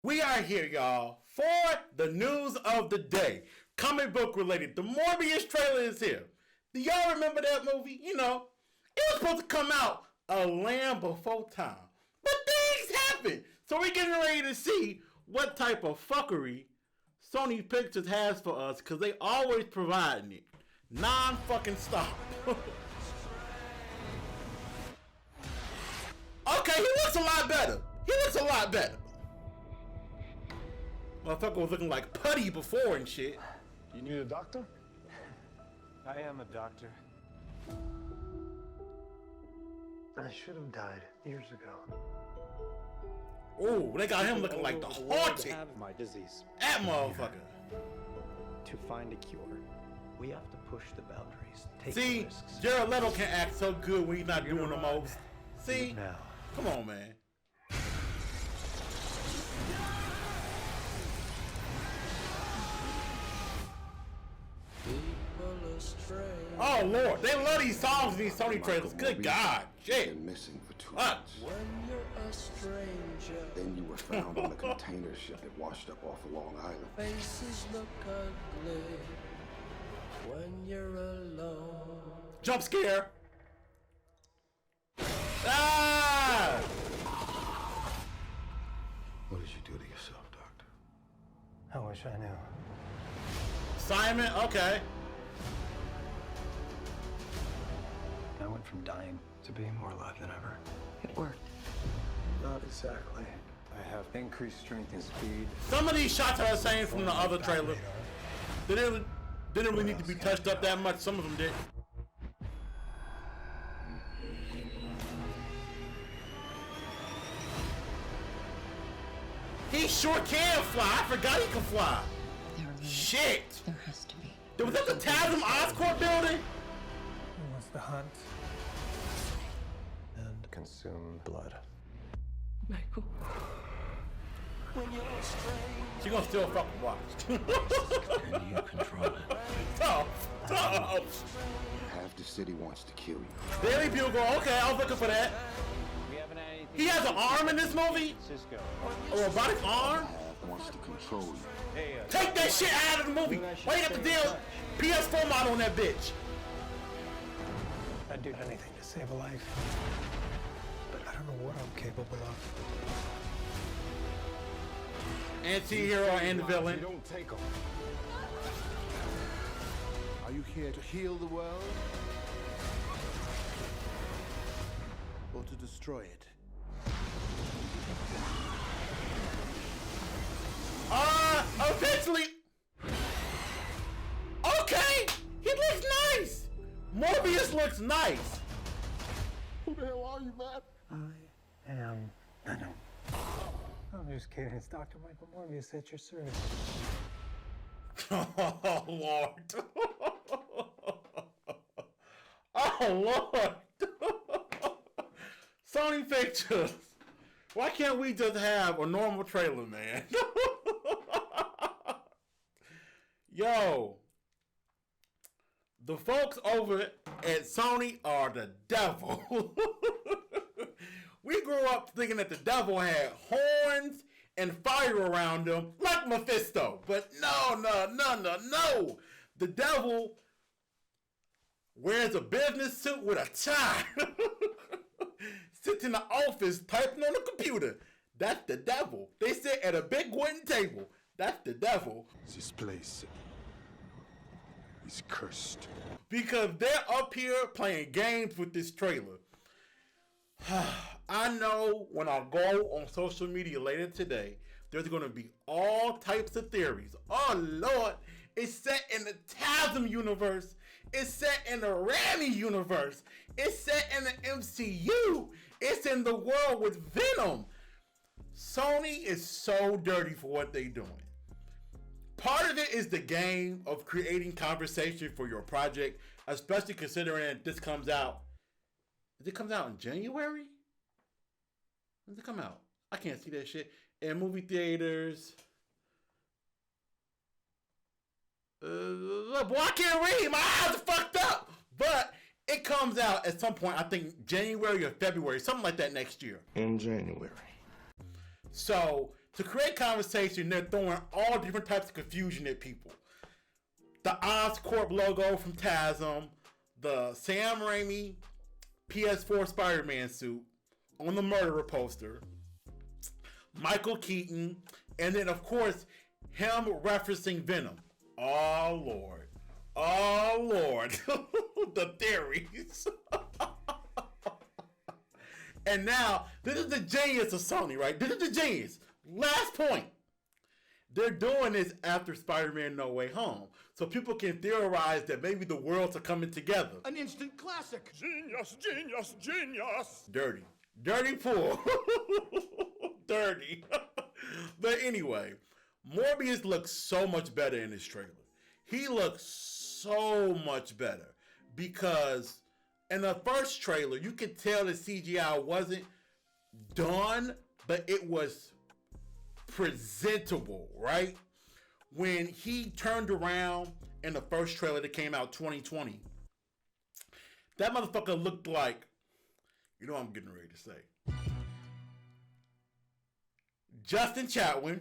We are here, y'all, for the news of the day. Comic book related. The Morbius trailer is here. Do y'all remember that movie? You know, it was supposed to come out a land before time. But things happen. So we're getting ready to see what type of fuckery Sony Pictures has for us, because they always providing it. Non-fucking stop. Okay, he looks a lot better. He looks a lot better. Motherfucker was looking like putty before and shit. You need a doctor? I am a doctor. I should have died years ago. Oh, they got him looking like the haunted. Have my disease. That motherfucker. To find a cure, we have to push the boundaries. Take See, risks. Jared Leto can act so good when he's not doing the most. See? Now. Come on, man. Oh Lord, they love these songs in these Sony trailers. Good God, shit. Been missing for 2 months. When you're a stranger, Then you were found on a container ship that washed up off of Long Island. faces look ugly. When you're alone, Jump scare. Ah! What did you do to yourself, Doctor? I wish I knew. Simon, okay. I went from dying to being more alive than ever. It worked. Not exactly. I have increased strength and speed. Some of these shots are the same from the other trailer. They didn't really need to be touched up that much. Some of them did. He sure can fly. I forgot he could fly. Shit. There has to be. Was that the Tasm Oscorp building? Who wants to hunt and consume blood? Michael. when you're a stranger, She gonna still fucking watch. Can you control it? Tough. Half the city wants to kill you. Daily Bugle. Okay, I was looking for that. We haven't had anything. He has an arm in this movie? Cisco. A robotic arm? Half wants to control you. Hey, Take that shit out of the movie. Why you got the deal PS4 model on that bitch? I'd do anything to save a life. But I don't know what I'm capable of. Anti-hero and the villain. You don't take them. Are you here to heal the world? Or to destroy it? Eventually. Okay, he looks nice. Morbius looks nice. Who the hell are you, man? I know. I'm just kidding. It's Dr. Michael Morbius at your service. Oh Lord. Oh Lord. Sony Pictures. Why can't we just have a normal trailer, man? Yo. The folks over at Sony are the devil. We grew up thinking that the devil had horns and fire around him like Mephisto. But no. The devil wears a business suit with a tie. Sits in the office typing on the computer. That's the devil. They sit at a big wooden table. That's the devil. This place is cursed. Because they're up here playing games with this trailer. I know when I go on social media later today, there's going to be all types of theories. Oh Lord, it's set in the Tasm universe. It's set in the Rami universe. It's set in the MCU. It's in the world with Venom. Sony is so dirty for what they're doing. Part of it is the game of creating conversation for your project, especially considering this comes out. It comes out in January? When does it come out? I can't see that shit. In movie theaters. Boy, I can't read. My eyes are fucked up. But it comes out at some point, I think January or February, something like that next year. In January. So To create conversation, they're throwing all different types of confusion at people. The Oscorp logo from TASM, the Sam Raimi PS4 Spider-Man suit on the murderer poster, Michael Keaton, and then of course him referencing Venom. Oh Lord. Oh Lord. The theories. And now, this is the genius of Sony, right? This is the genius. Last point. They're doing this after Spider-Man No Way Home. So people can theorize that maybe the worlds are coming together. An instant classic. Genius, genius, genius. Dirty. Dirty pool. Dirty. But anyway, Morbius looks so much better in this trailer. He looks so much better because in the first trailer, you could tell the CGI wasn't done, but it was presentable, right? When he turned around in the first trailer that came out 2020, that motherfucker looked like, you know what I'm getting ready to say, Justin Chatwin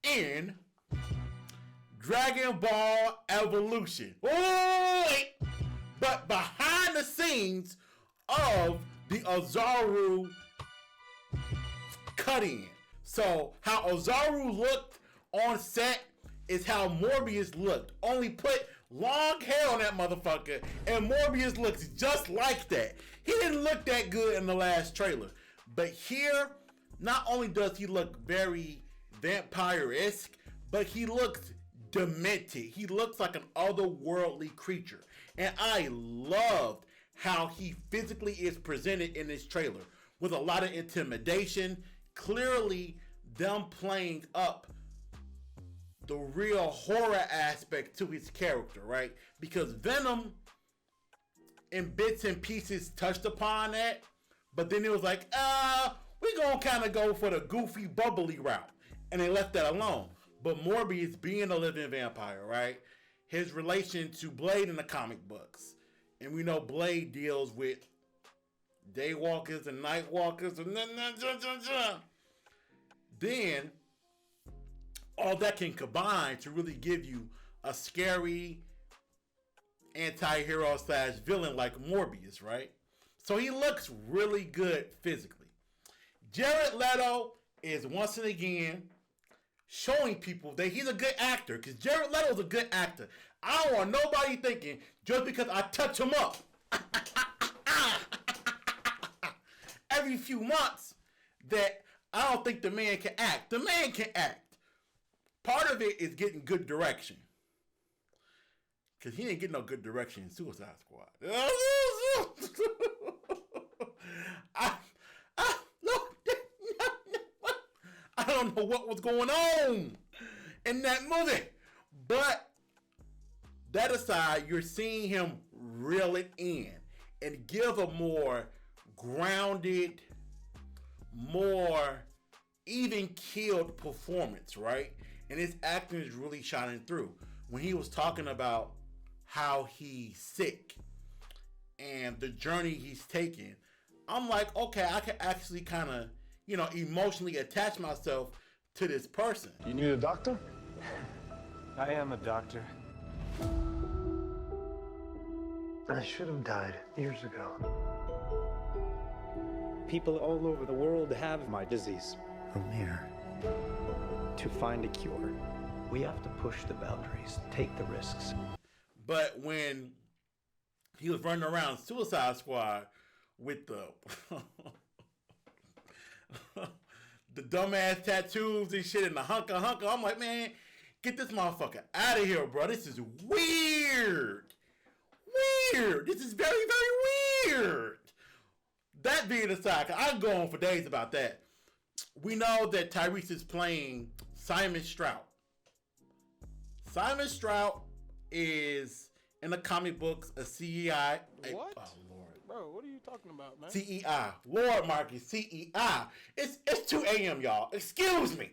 in Dragon Ball Evolution. Oh, wait! But behind the scenes of the Ozaru cut-in. So how Ozaru looked on set is how Morbius looked. Only put long hair on that motherfucker, and Morbius looks just like that. He didn't look that good in the last trailer. But here, not only does he look very vampire-esque, but he looks demented. He looks like an otherworldly creature. And I loved how he physically is presented in this trailer with a lot of intimidation. Clearly, them playing up the real horror aspect to his character, right? Because Venom, in bits and pieces, touched upon that. But then it was like, we're going to kind of go for the goofy, bubbly route. And they left that alone. But Morbius being a living vampire, right? His relation to Blade in the comic books. And we know Blade deals with daywalkers and nightwalkers. And then, all that can combine to really give you a scary anti-hero / villain like Morbius, right? So he looks really good physically. Jared Leto is once and again showing people that he's a good actor, because Jared Leto's a good actor. I don't want nobody thinking just because I touch him up every few months that I don't think the man can act. The man can act. Part of it is getting good direction, because he didn't get no good direction in Suicide Squad. I don't know what was going on in that movie. But that aside, you're seeing him reel it in and give a more grounded, more even-keeled performance, right? And his acting is really shining through. When he was talking about how he's sick and the journey he's taking, I'm like, okay, I can actually kind of, emotionally attach myself to this person. You need a doctor? I am a doctor. I should have died years ago. People all over the world have my disease. I'm here. To find a cure, we have to push the boundaries, take the risks. But when he was running around Suicide Squad with the the dumbass tattoos and shit and the hunker, I'm like, man, get this motherfucker out of here, bro. This is weird. This is very, very weird. That being aside, I can go on for days about that. We know that Tyrese is playing Simon Stroud. Simon Stroud is, in the comic books, a CEI. What? Oh, Lord. Bro, what are you talking about, man? CEI. Lord Marcus, CEI. It's 2 a.m., y'all. Excuse me.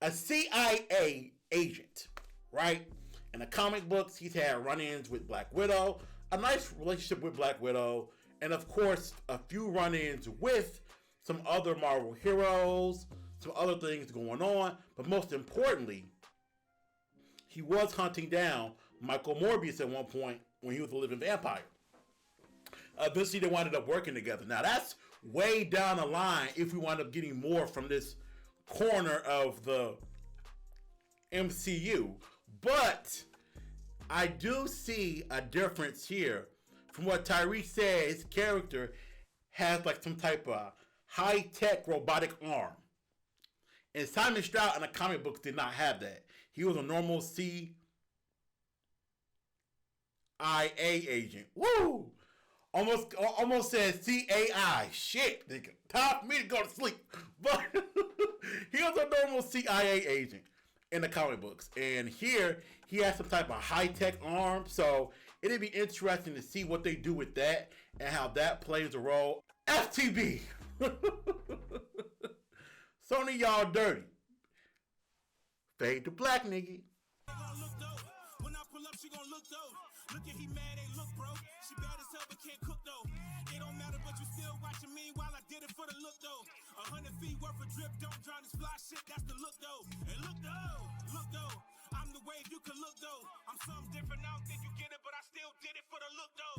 A CIA agent, right? In the comic books, he's had run-ins with Black Widow, a nice relationship with Black Widow, and of course, a few run-ins with some other Marvel heroes, some other things going on, but most importantly, he was hunting down Michael Morbius at one point when he was a living vampire. Eventually, they wound up working together. Now, that's way down the line if we wind up getting more from this corner of the MCU. But I do see a difference here from what Tyrese said. His character has like some type of high-tech robotic arm. And Simon Stroud in the comic books did not have that. He was a normal CIA agent. Woo! Almost said CAI. Shit, nigga. Time for me to go to sleep. But he was a normal CIA agent in the comic books. And here, he has some type of high-tech arm. So it'd be interesting to see what they do with that and how that plays a role. FTB. Sony, y'all dirty. Fade to black, nigga. When I pull up, she gon' look though. Look at he mad, ain't look, bro. She bad as hell, but can't cook though. It don't matter, but you still watching me while I did it for the look though. 100 feet worth of drip, don't drown this fly shit, that's the look though. And look though, I'm the wave, you can look though. I'm something different, I don't think you get it, but I still did it for the look though.